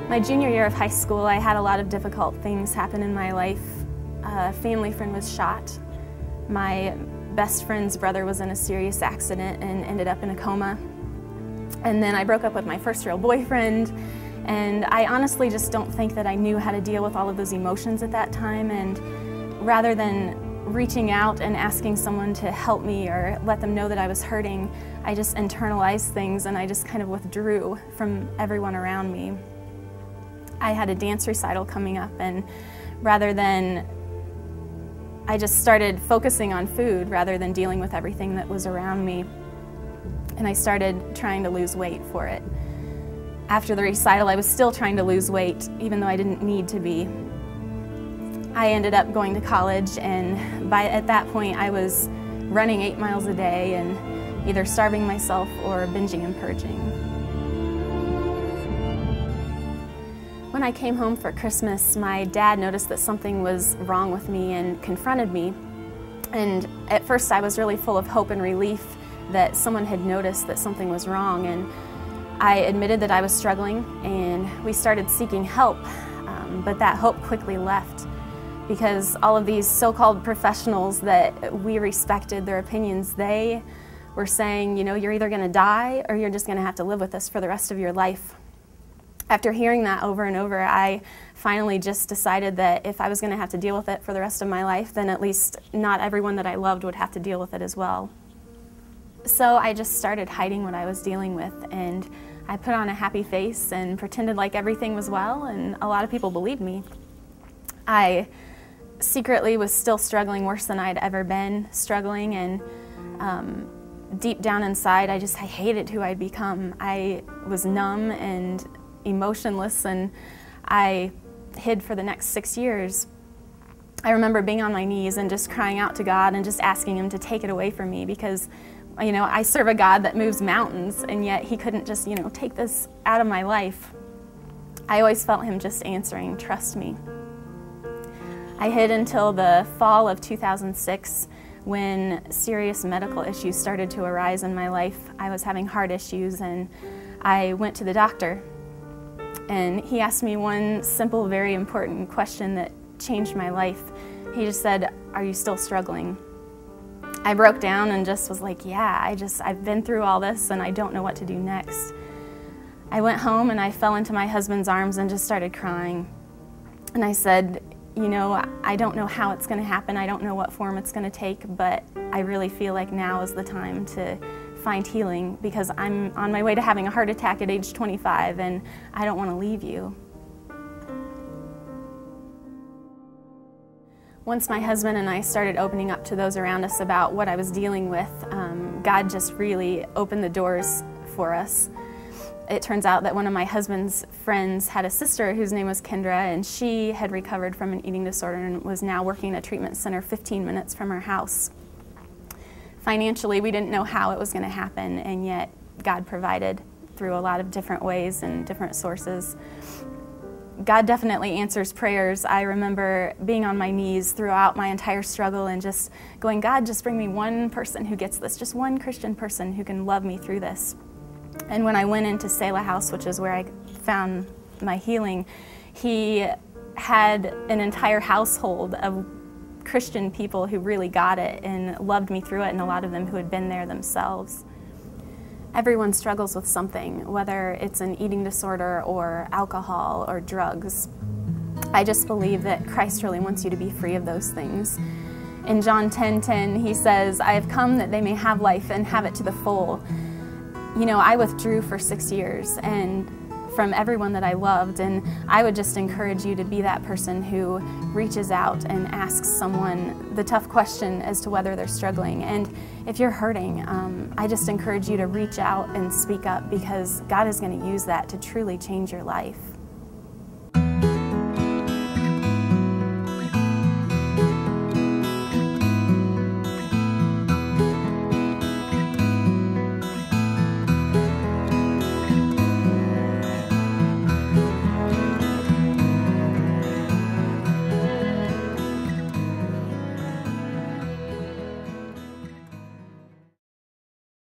My junior year of high school, I had a lot of difficult things happen in my life. A family friend was shot. My best friend's brother was in a serious accident and ended up in a coma. And then I broke up with my first real boyfriend, and I honestly just don't think that I knew how to deal with all of those emotions at that time. And rather than reaching out and asking someone to help me or let them know that I was hurting, I just internalized things and I just kind of withdrew from everyone around me. I had a dance recital coming up, and I just started focusing on food rather than dealing with everything that was around me. And I started trying to lose weight for it. After the recital, I was still trying to lose weight, even though I didn't need to be. I ended up going to college, and at that point I was running 8 miles a day and either starving myself or binging and purging. When I came home for Christmas, my dad noticed that something was wrong with me and confronted me. And at first I was really full of hope and relief that someone had noticed that something was wrong, and I admitted that I was struggling, and we started seeking help, but that hope quickly left because all of these so-called professionals that we respected their opinions, they were saying, you know, you're either going to die or you're just going to have to live with this for the rest of your life. After hearing that over and over, I finally just decided that if I was going to have to deal with it for the rest of my life, then at least not everyone that I loved would have to deal with it as well. So I just started hiding what I was dealing with, and I put on a happy face and pretended like everything was well, and a lot of people believed me. I secretly was still struggling worse than I'd ever been struggling, and deep down inside I hated who I'd become. I was numb and emotionless, and I hid for the next 6 years. I remember being on my knees and just crying out to God and just asking Him to take it away from me because, you know, I serve a God that moves mountains, and yet He couldn't just, you know, take this out of my life. I always felt Him just answering, "Trust me." I hid until the fall of 2006 when serious medical issues started to arise in my life. I was having heart issues, and I went to the doctor. And he asked me one simple, very important question that changed my life. He just said, "Are you still struggling?" I broke down and just was like, yeah, I've been through all this and I don't know what to do next. I went home and I fell into my husband's arms and just started crying. And I said, you know, I don't know how it's going to happen. I don't know what form it's going to take, but I really feel like now is the time to find healing because I'm on my way to having a heart attack at age 25 and I don't want to leave you. Once my husband and I started opening up to those around us about what I was dealing with, God just really opened the doors for us. It turns out that one of my husband's friends had a sister whose name was Kendra, and she had recovered from an eating disorder and was now working at a treatment center 15 minutes from her house. Financially, we didn't know how it was going to happen, and yet God provided through a lot of different ways and different sources. God definitely answers prayers. I remember being on my knees throughout my entire struggle and just going, God, just bring me one person who gets this, just one Christian person who can love me through this. And when I went into Selah House, which is where I found my healing, he had an entire household of Christian people who really got it and loved me through it, and a lot of them who had been there themselves. Everyone struggles with something, whether it's an eating disorder or alcohol or drugs. I just believe that Christ really wants you to be free of those things. In John 10:10, he says, I have come that they may have life and have it to the full. You know, I withdrew for 6 years and from everyone that I loved, and I would just encourage you to be that person who reaches out and asks someone the tough question as to whether they're struggling. And if you're hurting, I just encourage you to reach out and speak up, because God is going to use that to truly change your life.